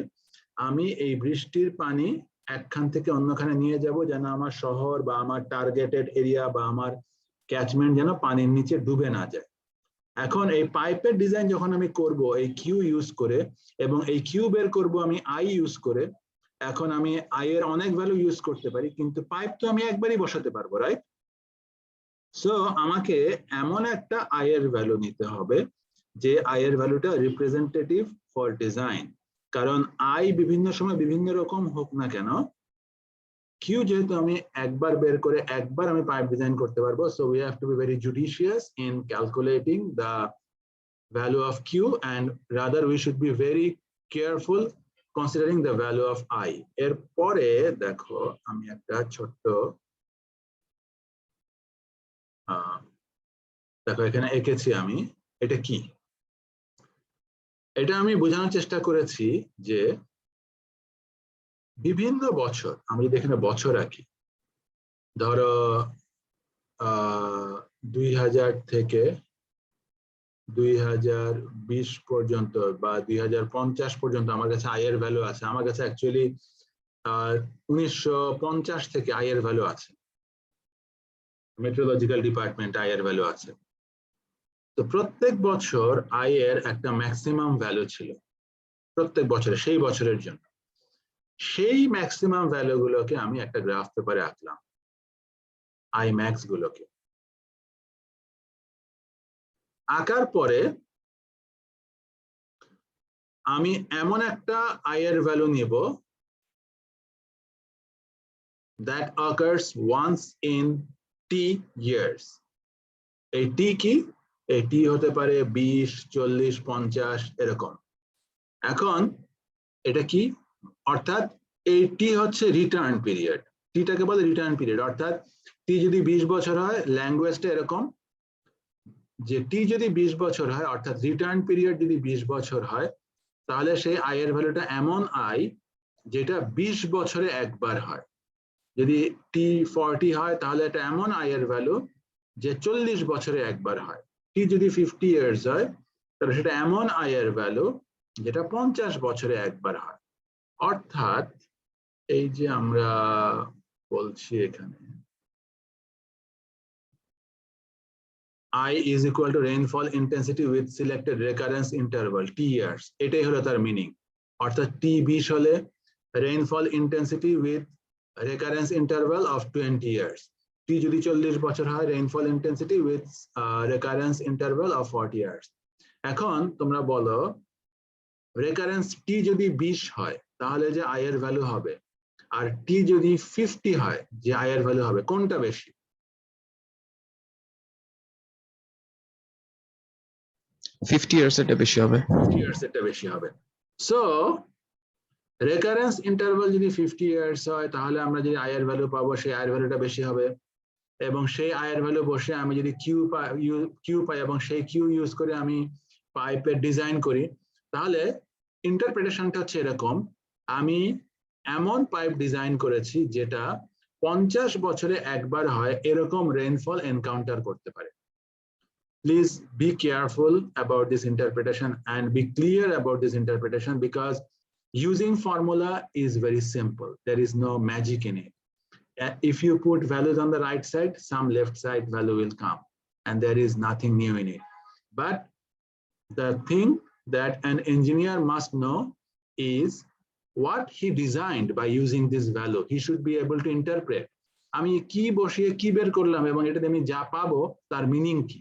আমি এই বৃষ্টির পানি একখান থেকে অন্যখানে নিয়ে যাব যেন আমার শহর বা আমার টার্গেটেড এরিয়া বা আমার ক্যাচমেন্ট যেন পানির নিচে ডুবে না যায়। এখন এই পাইপের ডিজাইন যখন আমি করব এই কিউ ইউজ করে, এবং এই কিউ বের করব আমি আই ইউজ করে, এখন আমি আই এর অনেক ভ্যালু ইউজ করতে পারি, কিন্তু পাইপ তো আমি একবারই বসাতে পারবো, রাইট? সো আমাকে এমন একটা আই এর ভ্যালু নিতে হবে যে আই এর ভ্যালুটা রিপ্রেজেন্টেটিভ ফর ডিজাইন। কারণ আই বিভিন্ন সময় বিভিন্ন রকম হোক না কেন, কিউ যেহেতু আমি একবার বের করে একবার আমি পাইপ ডিজাইন করতে পারবো, so we have to be very judicious in calculating the value of Q, and rather we should be very careful considering the value of I. এরপরে দেখো আমি একটা ছোট্ট দেখো এখানে এঁকেছি আমি, এটা কি, এটা আমি বোঝানোর চেষ্টা করেছি যে বিভিন্ন বছর, আমি যদি এখানে বছর আঁকি, ধরো 2000 থেকে 2020 পর্যন্ত বা 2050 পর্যন্ত আমার কাছে আই এর ভ্যালু আছে। আমার কাছে অ্যাকচুয়ালি 1950 থেকে আই এর ভ্যালু আছে, মেট্রোলজিক্যাল ডিপার্টমেন্ট আই এর ভ্যালু আছে। তো প্রত্যেক বছর আই এর একটা ম্যাক্সিমাম ভ্যালু ছিল প্রত্যেক বছরে, সেই বছরের জন্য। সেই ম্যাক্সিমাম ভ্যালু গুলোকে আমি একটা গ্রাফ পেপারে আঁকলাম, আই ম্যাক্স গুলোকে। আঁকার পরে আমি এমন একটা আই এর ভ্যালু নিব that occurs once in t years. এই টি কি? এই টি হতে পারে 20, 40, 50 এরকম। এখন এটা কি, অর্থাৎ এই টি হচ্ছে রিটার্ন পিরিয়ড, টিটাকে বলে রিটার্ন পিরিয়ড, অর্থাৎ টি যদি 20 বছর হয়, ল্যাঙ্গুয়েজটা এরকম যে টি যদি 20 বছর হয় অর্থাৎ রিটার্ন পিরিয়ড যদি 20 বছর হয়, তাহলে সেই আই এর ভ্যালুটা এমন আই যেটা 20 বছরে একবার হয়। যদি টি 40 হয় তাহলে এটা এমন আই এর ভ্যালু যে 40 বছরে একবার হয়। টি যদি 50 ইয়ার্স হয় তাহলে সেটা এমন আই এর ভ্যালু যেটা 50 বছরে একবার হয়। অর্থাৎ এই যে আমরা বলছি এখানে I is equal to rainfall intensity with selected recurrence interval T years, এটাই হলো তার মিনিং। অর্থাৎ T 20 হলে rainfall intensity with recurrence interval of 20 years, T যদি 40 বছর হয় rainfall intensity with recurrence interval of 40 years। এখন তোমরা বলো রেকারেন্স T যদি 20 হয় তাহলে যে I এর ভ্যালু হবে, আর T যদি 50 হয় যে I এর ভ্যালু হবে, কোনটা বেশি? 50 ইয়ার্স এটা বেশি হবে। 50 ইয়ার্স এটা বেশি হবে। সো রেকারেন্স ইন্টারভাল যদি 50 ইয়ার্স হয় তাহলে আমরা যে আই এর ভ্যালু পাবো সেই আই এর ভ্যালুটা বেশি হবে, এবং সেই আই এর ভ্যালু বসে আমি যদি কিউ পাই এবং সেই কিউ ইউজ করে আমি পাইপের ডিজাইন করি, তাহলে ইন্টারপ্রিটেশনটা হচ্ছে এরকম, আমি এমন পাইপ ডিজাইন করেছি যেটা 50 বছরে একবার হয় এরকম রেইনফল এনকাউন্টার করতে পারে। Please be careful about this interpretation and be clear about this interpretation, because using formula is very simple. There is no magic in it. If you put values on the right side, some left side value will come, and there is nothing new in it. But the thing that an engineer must know is what he designed by using this value. He should be able to interpret. আমি কি বসিয়ে কি বের করলাম এবং এটাতে আমি যা পাবো তার মিনিং কি।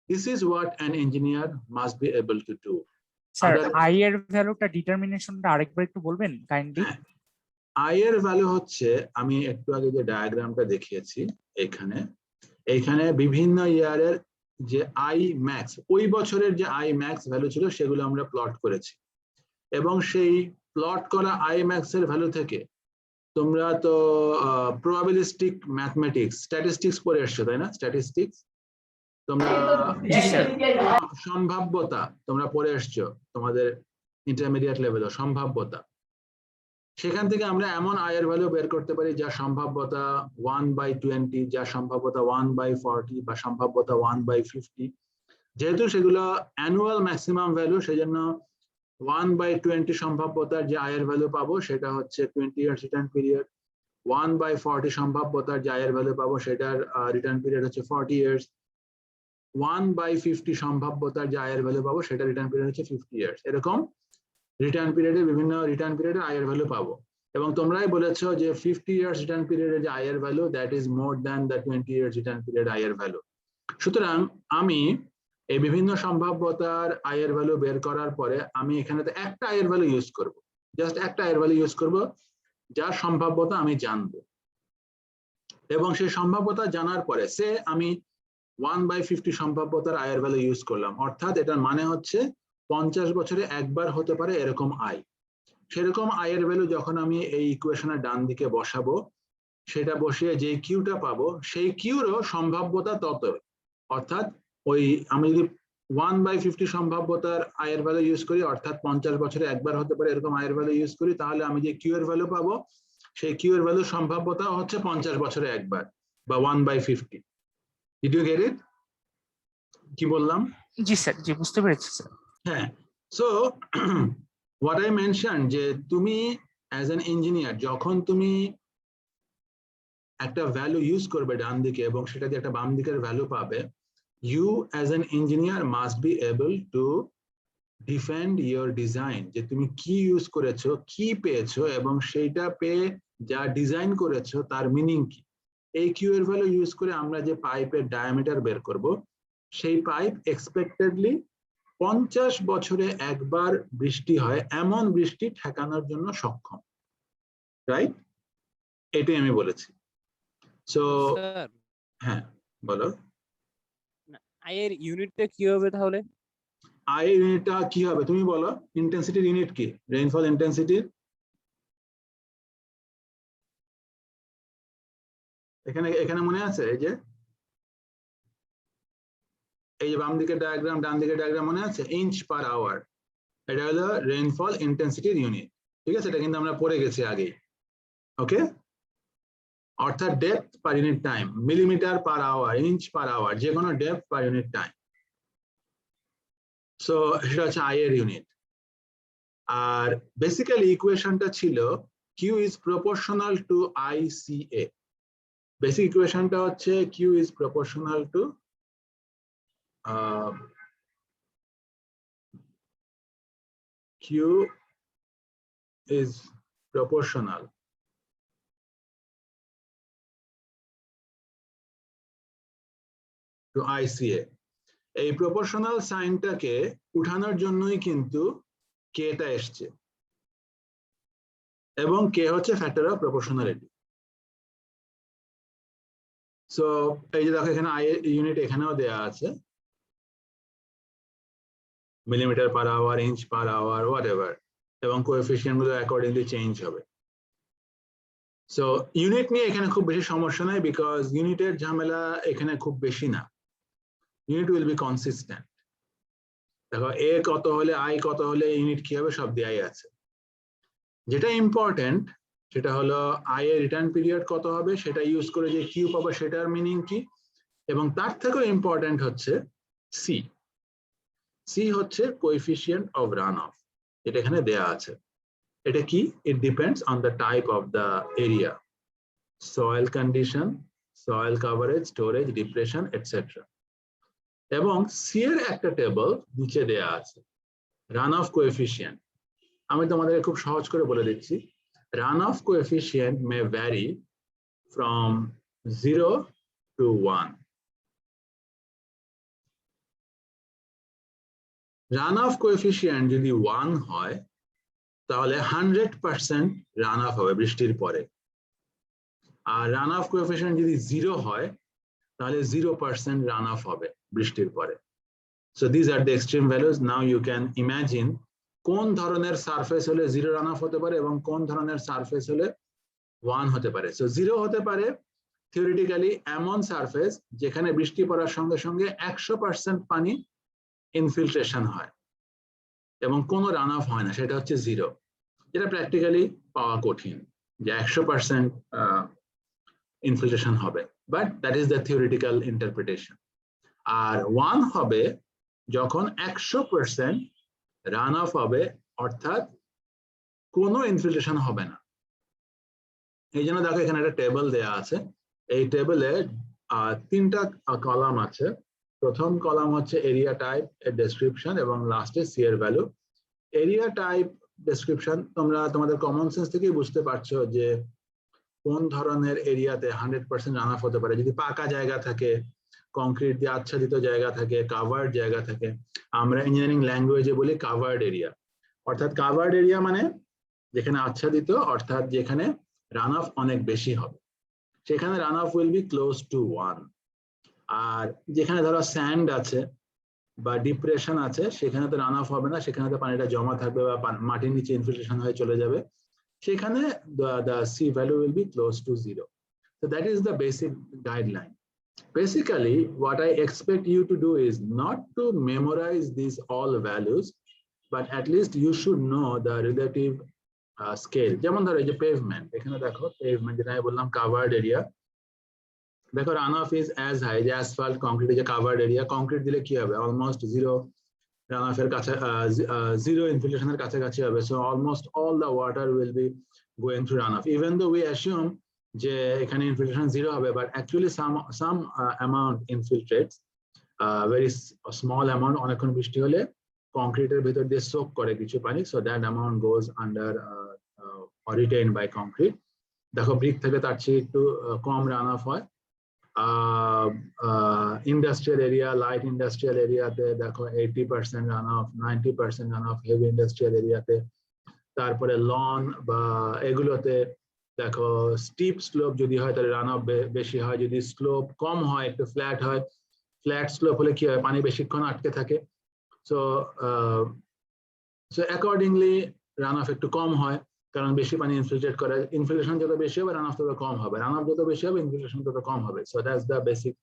This is what an engineer must be able to do. Sir I এর ভ্যালুটা ডিটারমিনেশনটা আরেকবার একটু বলবেন কাইন্ডলি? আই এর ভ্যালু হচ্ছে, আমি একটু আগে যে ডায়াগ্রামটা দেখিয়েছি এইখানে বিভিন্ন ইয়ারের যে আই ম্যাক্স, ওই বছরের যে আই ম্যাক্স ভ্যালু ছিল সেগুলো আমরা প্লট করেছি, এবং সেই প্লট করা আই ম্যাক্স এর ভ্যালু থেকে তোমরা তো প্রবাবিলিস্টিক ম্যাথমেটিক্স স্ট্যাটিস্টিক্স পড়ে এসছো তাই না? স্ট্যাটিস্টিক্স তোমরা সম্ভাব্যতা তোমরা পড়ে এসছো তোমাদের ইন্টারমিডিয়েট লেভেলে, সম্ভাব্যতা। সেখান থেকে আমরা এমন আয়ের ভ্যালু বের করতে পারি যা সম্ভাব্যতা 1/20, যা সম্ভাব্যতা 1/40 বা সম্ভাব্যতা 1/50। যেহেতু সেগুলো অ্যানুয়াল ম্যাক্সিমাম ভ্যালু, সেজন্য 1/20 সম্ভাব্যতার যে আয়ের ভ্যালু পাবো সেটা হচ্ছে 20 ইয়ার্স রিটার্ন পিরিয়ড। 1/40 সম্ভাব্যতার যে আয়ের ভ্যালু পাবো সেটার রিটার্ন পিরিয়ড হচ্ছে 40 ইয়ার্স। 1/50 সম্ভাব্যতার যে আয়ের ভ্যালু পাবো সেটা রিটার্ন পিরিয়ড হচ্ছে 50 ইয়ার্স। এরকম রিটার্ন পিরিয়ডে বিভিন্ন রিটার্ন পিরিয়ডের আয়ের ভ্যালু পাবো, এবং তোমরাই বলেছো যে 50 ইয়ার্স রিটার্ন পিরিয়ডের যে আয়ের value that is more than the 20 years return period আয়ের ভ্যালু। সুতরাং আমি এই বিভিন্ন সম্ভাব্যতার আয়ের ভ্যালু বের করার পরে আমি এখানে তো একটা আয়ের ভ্যালু ইউজ করব, জাস্ট একটা আয়ের ভ্যালু ইউজ করব যার সম্ভাব্যতা আমি জানবো, এবং সেই সম্ভাব্যতা জানার পরে সে আমি 1/50 সম্ভাব্যতার আয়ের ভ্যালু ইউজ করলাম, অর্থাৎ এটার মানে হচ্ছে 50 বছরে একবার হতে পারে এরকম আয়। সেরকম আয়ের ভ্যালু যখন আমি এই ইকুয়েশনের ডান দিকে বসাবো, সেটা বসিয়ে যে কিউটা পাবো সেই কিউরও সম্ভাব্যতা তত, অর্থাৎ ওই আমি যদি 1/50 সম্ভাব্যতার আয়ের ভ্যালু ইউজ করি, অর্থাৎ 50 বছরে একবার হতে পারে এরকম আয়ের ভ্যালু ইউজ করি, তাহলে আমি যে কিউ এর ভ্যালু পাবো সেই কিউ এর ভ্যালু সম্ভাব্যতা হচ্ছে 50 বছরে একবার বা 1/50। Did you get it? কি বললাম? জি স্যার, জি বুঝতে পেরেছি স্যার। হ্যাঁ, সো what I mentioned যে তুমি অ্যাজ অ্যান ইঞ্জিনিয়ার যখন তুমি একটা ভ্যালু ইউজ করবে ডান দিকে এবং সেটা দিয়ে একটা বাম দিকের ভ্যালু পাবে, you as an engineer must be able to defend your design, যে তুমি কি ইউজ করেছো, কি পেয়েছো, এবং সেইটা পেয়ে যা ডিজাইন করেছো তার মিনিং কি। এই কিউ এর ভ্যালু ইউজ করে আমরা যে পাইপের ডায়ামিটার বের করব, সেই পাইপ এক্সপেক্টেডলি 50 বছরে একবার বৃষ্টি হয় এমন বৃষ্টি ঠেকানোর জন্য সক্ষম, রাইট? এটাই আমি বলেছি। সো হ্যাঁ বলো। আয়ের ইউনিটটা কি হবে তাহলে? আই ইউনিটটা কি হবে তুমি বলো, ইন্টেন্সিটির ইউনিট কি, রেইনফল ইন্টেন্সিটির? এখানে এখানে মনে আছে এই যে বাম দিকের ডায়াগ্রাম ডান দিকের ডায়াগ্রাম মনে আছে, ইঞ্চ পার আওয়ার, এটা হলো রেইনফল ইন্টেন্সিটির ইউনিট। ঠিক আছে, এটা কিন্তু আমরা পড়ে গেছি আগে। ওকে, অর্থাৎ depth per unit time, millimetre per hour, inch per hour, যে কোনো depth per unit time. So সেটা হচ্ছে আই এর ইউনিট। আর বেসিক্যালি ইকুয়েশনটা ছিল Q is proportional to I C A. Basic ইকুয়েশনটা হচ্ছে Q is proportional to Q is proportional to ICA. এই প্রপোর্শনাল সাইনটাকে উঠানোর জন্যই কিন্তু কেটা এসছে, এবং কে হচ্ছে ফ্যাক্টর অফ প্রপোর্শনালিটি। সো এই যে দেখো এখানে আই ইউনিট এখানেও দেয়া আছে, millimetre per hour, inch per hour, whatever, এবং কোএফিসিয়েন্ট গুলো অ্যাকর্ডিংলি চেঞ্জ হবে। সো ইউনিট নিয়ে এখানে খুব বেশি সমস্যা নাই, বিকজ ইউনিটের ঝামেলা এখানে খুব বেশি না। Unit will be consistent. দেখো এ কত হলে আই কত হলে ইউনিট কি হবে সব দেয়াই আছে। যেটা ইম্পর্টেন্ট সেটা হলো আই এর রিটার্ন পিরিয়ড কত হবে, সেটা ইউজ করে যে কিউ পাবো সেটার মিনিং কি, এবং তার থেকেও ইম্পর্টেন্ট হচ্ছে সি। সি হচ্ছে কোএফিসিয়েন্ট অফ রান অফ, এটা এখানে দেয়া আছে। এটা কি, it depends on the type of the area, soil condition, soil coverage, storage, depression, etcetera. এবং সি এর একটা টেবল নিচে দেয়া আছে, রান অফ কোএফিসিয়েন্ট। আমি তোমাদের খুব সহজ করে বলে দিচ্ছি, run of coefficient may vary from 0 to 1. Run of coefficient যদি 1 হয় তাহলে 100% রান অফ হবে বৃষ্টির পরে, আর রান অফ কোএফিসিয়েন্ট যদি 0 হয় তাহলে 0% রান অফ হবে বৃষ্টির পরে। So this are the extreme values. Now you can imagine কোন ধরনের সারফেস হলে 0 রান অফ হতে পারে এবং কোন ধরনের সারফেস হলে 1 হতে পারে। সো 0 হতে পারে থিওরিটিক্যালি এমন সারফেস যেখানে বৃষ্টি পড়ার সঙ্গে সঙ্গে 100% পানি ইনফিল্ট্রেশন হয় এবং কোনো রান অফ হয় না, সেটা হচ্ছে 0। যেটা প্র্যাকটিক্যালি পাওয়া কঠিন যে 100% ইনফিল্ট্রেশন হবে, but that is the theoretical interpretation. আর 1 হবে যখন 100% রান অফ হবে, অর্থাৎ কোনো ইনফিল্ট্রেশন হবে না। এই জন্য দেখো এখানে একটা টেবল দেয়া আছে, এই টেবলে 3টা কলাম আছে। প্রথম কলাম হচ্ছে এরিয়া টাইপ এর ডেসক্রিপশন এবং লাস্টে সি এর ভ্যালু। এরিয়া টাইপ ডেসক্রিপশন তোমরা তোমাদের কমন সেন্স থেকেই বুঝতে পারছো যে কোন ধরনের এরিয়াতে 100% রান অফ হতে পারে। যদি পাকা জায়গা থাকে, কংক্রিট দিয়ে আচ্ছাদিত জায়গা থাকে, কাভার্ড জায়গা থাকে, আমরা ইঞ্জিনিয়ারিং ল্যাঙ্গুয়েজে বলি কাভার্ড এরিয়া। অর্থাৎ কাভার্ড এরিয়া মানে যেখানে আচ্ছাদিত, অর্থাৎ যেখানে রান অফ অনেক বেশি হবে, সেখানে run of will be close two 1। আর যেখানে ধরো স্যান্ড আছে বা ডিপ্রেশন আছে, সেখানে তো রান অফ হবে না, সেখানে তো পানিটা জমা থাকবে বা মাটির নিচে ইনফিল্ট্রেশন হয়ে চলে যাবে, সেখানে the C value will be close to 0. So that is the basic guideline. Basically, what I expect you to do is not to memorize these all values, but at least you should know the relative scale. যেমন ধরো এই যে pavement, এখানে দেখো pavement যেটা আমি বললাম covered area, দেখো run off is as high, যে asphalt, concrete যে covered area, concrete দিলে কি হবে, almost 0 রান অফের কাছে, 0 ইনফিল্ট্রেশনের কাছাকাছি হবে। So almost all the water will be going through runoff, even though we assume যে এখানে ইনফিল্ট্রেশন 0 হবে, but actually some amount infiltrates, very small amount. অনেকক্ষণ বৃষ্টি হলে কংক্রিটের ভিতর দিয়ে সোক করে কিছু পানি, so that amount goes under or retained by concrete. দেখো ব্রিক থেকে তার চেয়ে একটু কম রান অফ হয়। ইন্ডাস্ট্রিয়াল এরিয়া, লাইট ইন্ডাস্ট্রিয়াল এরিয়াতে দেখো 80% run of, 90% run of heavy industrial এরিয়াতে। তারপরে লন বা এগুলোতে দেখো স্টিপ স্লোপ যদি হয় তাহলে রান অফ বেশি হয়, যদি স্লোপ কম হয় একটু ফ্ল্যাট হয়, ফ্ল্যাট স্লোপ হলে কি হয়, পানি বেশিক্ষণ আটকে থাকে। সো অ্যাকর্ডিংলি রান অফ একটু কম হয়, কারণ বেশি পানি ইনফিল্ট্রেট করে, ইনফিল্ট্রেশন যত বেশি হবে রান অফ তত কম হবে, রান অফ যত বেশি হবে ইনফিল্ট্রেশন তত কম হবে। So that's the basic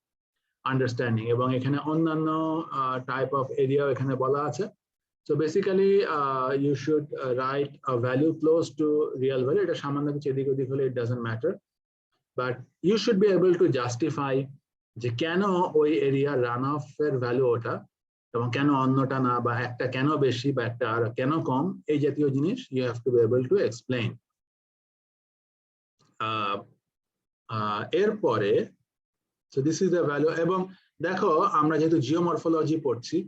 understanding. এবং এখানে অন্যান্য টাইপ অফ এরিয়াও এখানে বলা আছে। So basically, you should write a value close to real value. এটা সামান্য কিছু এদিক ওদিক হলে it doesn't matter, but you should be able to justify যে কেন ওই এরিয়া রান অফ এর ভ্যালু ওটা এবং কেন অন্যটা না, বা একটা কেন বেশি বা একটা আর কেন কম, এই জাতীয় জিনিস you have to be able to explain. এরপরে so this is the value। এবং দেখো আমরা যেহেতু জিওমরফোলজি পড়ছি,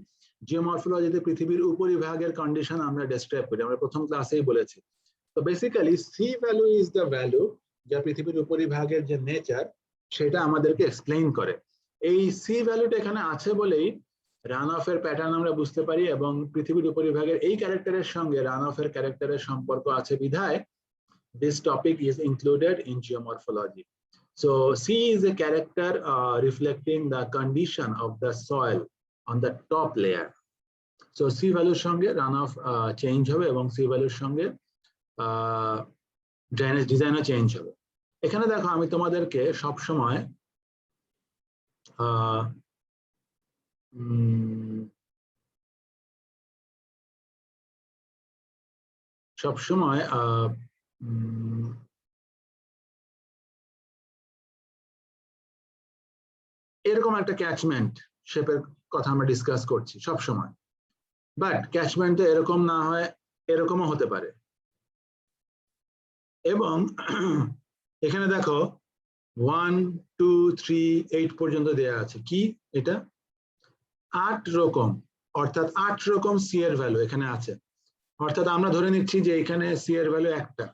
জিওমরফোলজিতে পৃথিবীর উপরিভাগের কন্ডিশন আমরা ডেসক্রাইব করি, আমরা প্রথম ক্লাসেই বলেছি। তো basically C value is the value যা পৃথিবীর উপরিভাগের যে নেচার সেটা আমাদেরকে এক্সপ্লেইন করে। এই সি ভ্যালুটা এখানে আছে বলেই রান অফ এর প্যাটার্ন আমরা বুঝতে পারি, এবং পৃথিবীর উপরিভাগের এই ক্যারেক্টারের সঙ্গে রান অফ এর ক্যারেক্টারের সম্পর্ক আছে বিধায় this topic is included in geomorphology. So C is a character reflecting the condition of the soil on the top layer. So C value সঙ্গে runoff change হবে এবং C value সঙ্গে drainage design ও change হবে। এখানে দেখো আমি তোমাদেরকে সব সময় এরকম একটা ক্যাচমেন্ট শেপের কথা আমরা ডিসকাস করছি সব সময়, বাট ক্যাচমেন্টটা এরকম না হয় এরকমও হতে পারে। এবং এখানে দেখো 1 2 3 8 পর্যন্ত দেয়া আছে, কি এটা 8 রকম, অর্থাৎ 8 রকম সি এর ভ্যালু এখানে আছে। অর্থাৎ আমরা ধরে নিচ্ছি যে এখানে সি এর ভ্যালু একটা,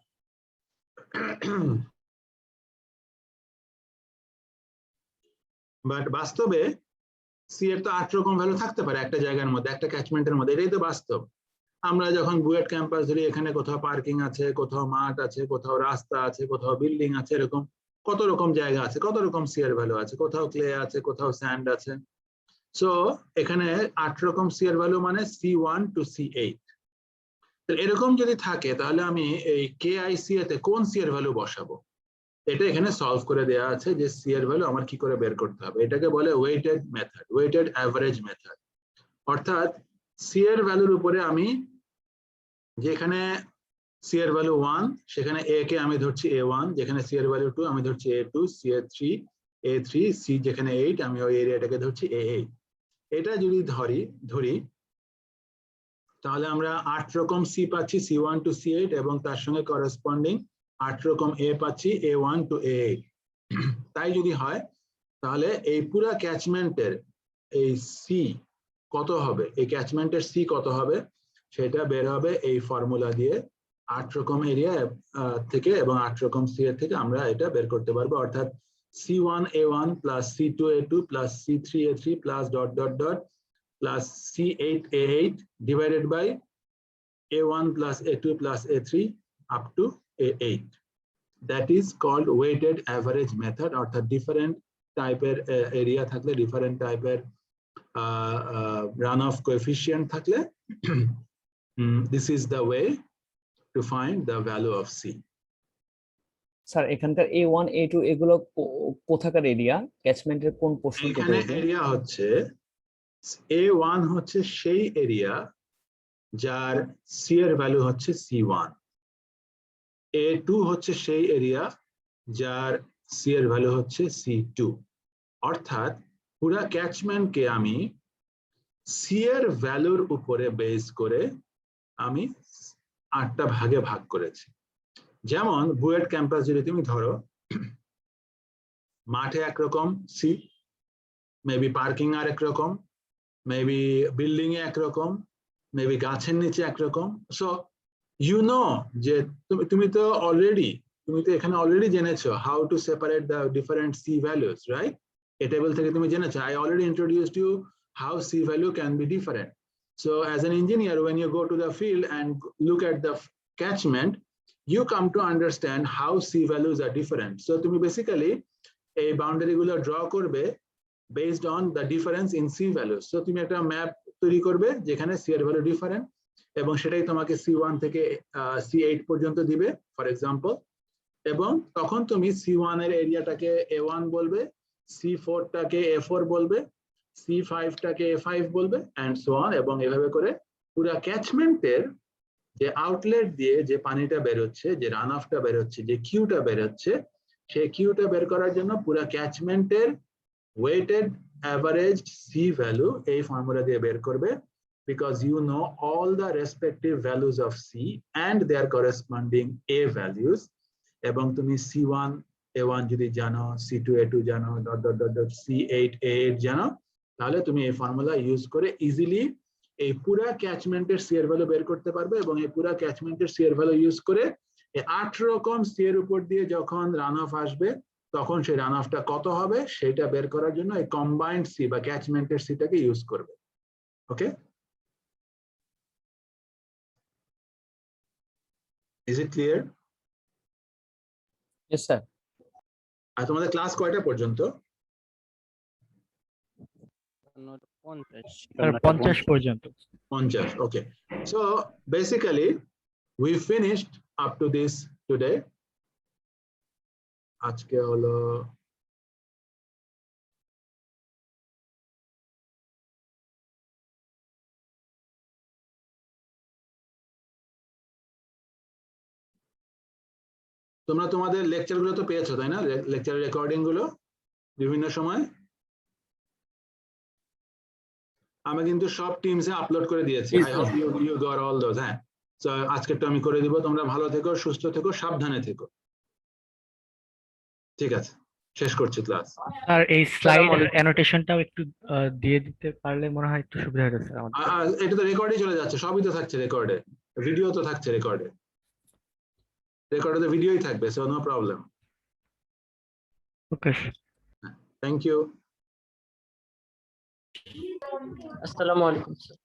বাট বাস্তবে সি এর তো 8 রকম ভ্যালু থাকতে পারে একটা জায়গার মধ্যে, একটা ক্যাচমেন্টের মধ্যে, এটাই তো বাস্তব। আমরা যখন বুয়েট ক্যাম্পাস ধরি, এখানে কোথাও পার্কিং আছে, কোথাও মাঠ আছে, কোথাও রাস্তা আছে, কোথাও বিল্ডিং আছে, এরকম কত রকম জায়গা আছে, কত রকম সি এর ভ্যালু আছে, কোথাও ক্লে আছে, কোথাও স্যান্ড আছে। সো এখানে 8 রকম সি এর ভ্যালু মানে C1 to C8। এরকম যদি থাকে তাহলে আমি এই KICA তে কোন সি এর ভ্যালু বসাবো, এটা এখানে সলভ করে দেওয়া আছে যে সি এর ভ্যালু আমার কি করে বের করতে হবে। এটাকে বলে weighted method, weighted average method. অর্থাৎ সি এর ভ্যালুর উপরে আমি যেখানে সি এর ভ্যালু 1 সেখানে এ কে আমি ধরছি A1, যেখানে সি এর ভ্যালু 2 আমি ধরছি A2, সি এর 3 A3, সি যেখানে 8 আমি ওই এরিয়াটাকে ধরছি A8। এটা যদি ধরি তাহলে আমরা 8 রকম সি পাচ্ছি C1 to C8, এবং তার সঙ্গে করেসপন্ডিং 8 রকম এ পাচ্ছি A1 to A8। তাই যদি হয় তাহলে এই পুরো ক্যাচমেন্টের এই সি কত হবে, এই ক্যাচমেন্টের সি কত হবে সেটা বের হবে এই ফর্মুলা দিয়ে। 8 রকম এরিয়া থেকে এবং 8 রকম সি এর থেকে আমরা এটা বের করতে পারবো। অর্থাৎ C1A1 plus C2A2 plus C3A3 plus ... plus C8A8 divided by A1 plus A2 plus A3 up to A8. That is called weighted average method, অর্থাৎ different টাইপের এরিয়া থাকলে, different টাইপের runoff coefficient থাকলে this is the way to find the value of C. Sir এখানকার A1 A2 এগুলো কোথাকার area, ক্যাচমেন্টের কোন portion? এখানে এরিয়া হচ্ছে A1 হচ্ছে সেই এরিয়া যার সি এর ভ্যালু হচ্ছে C1, A2 হচ্ছে সেই এরিয়া যার সি এর ভ্যালু হচ্ছে C2। অর্থাৎ পুরো ক্যাচমেন্টকে আমি সি এর ভ্যালুর উপরে বেস করে আমি 8টা ভাগে ভাগ করেছি। যেমন বুয়েট ক্যাম্পাস যদি তুমি ধরো, মাঠে একরকম সি, মেবি পার্কিং আর একরকম, মেবি বিল্ডিং এ একরকম, মেবি গাছের নিচে একরকম। সো ইউ নো যে তুমি তো এখানে অলরেডি জেনেছো how to separate the different C values, right? এই টেবিল থেকে তুমি জেনেছো, I already introduced you how C value can be different. So as an engineer, when you go to the field and look at the catchment, you come to understand how C values are different. So to me basically a boundary gulo draw korbe based on the difference in C values. So তুমি একটা map তৈরি করবে যেখানে C এর value different, এবং সেটাই তোমাকে C1 থেকে C8 পর্যন্ত দিবে ফর এক্সাম্পল। এবং তখন তুমি C1 এর এরিয়াটাকে A1 বলবে, C4 টাকে A4 বলবে, C5 টাকে A5 বলবে, অ্যান্ড সো অন। এবং এভাবে করে পুরা ক্যাচমেন্টের যে আউটলেট দিয়ে যে পানিটা বেরোচ্ছে, যে রান অফটা বেরোচ্ছে, যে কিউটা বেরোচ্ছে, সেই কিউটা বের করার জন্য পুরা ক্যাচমেন্টের ওয়েটেড অ্যাভারেজ সি ভ্যালু এই ফর্মুলা দিয়ে বের করবে, because you know all the respective values of C and their corresponding A values. এবং তুমি C1 A1 যদি জানো, C2 A2 জানো, C8 A8 জানো, তাহলে তুমি এই ফর্মুলা ইউজ করে ইজিলি এই পুরা ক্যাচমেন্টের সি এর ভ্যালু বের করতে পারবে। এবং এই পুরা ক্যাচমেন্টের সি এর ভ্যালু ইউজ করে এই 8 রকম সি এর উপর দিয়ে যখন রান অফ আসবে, তখন সেই রান অফটা কত হবে সেটা বের করার জন্য এই কম্বাইন্ড সি বা ক্যাচমেন্টের সিটাকে ইউজ করবে। Okay, is it clear? Yes sir. আর তোমাদের ক্লাস কয়টা পর্যন্ত? 50 পর্যন্ত। 50, okay. So basically we finished up to this today. আজকে হলো তোমরা তোমাদের লেকচার গুলো তো পেয়েছো তাই না? লেকচার রেকর্ডিং গুলো বিভিন্ন সময় আমি কিন্তু সব টিমসে আপলোড করে দিয়েছি। I hope you got all those. হ্যাঁ, সো আজকেরটা আমি করে দিব। তোমরা ভালো থেকো, সুস্থ থেকো, সাবধানে থেকো। ঠিক আছে, শেষ করছি ক্লাস। আর এই স্লাইড অ্যানোটেশনটাও একটু দিয়ে দিতে পারলে মনে হয় একটু সুবিধা হতো স্যার আমাদের। এটা তো রেকর্ডে চলে যাচ্ছে, সবই তো থাকছে রেকর্ডে, ভিডিও তো থাকছে রেকর্ডে, রেকর্ডে তো ভিডিওই থাকবে, so no problem. Okay, thank you. আসসালামু আলাইকুম স্যার।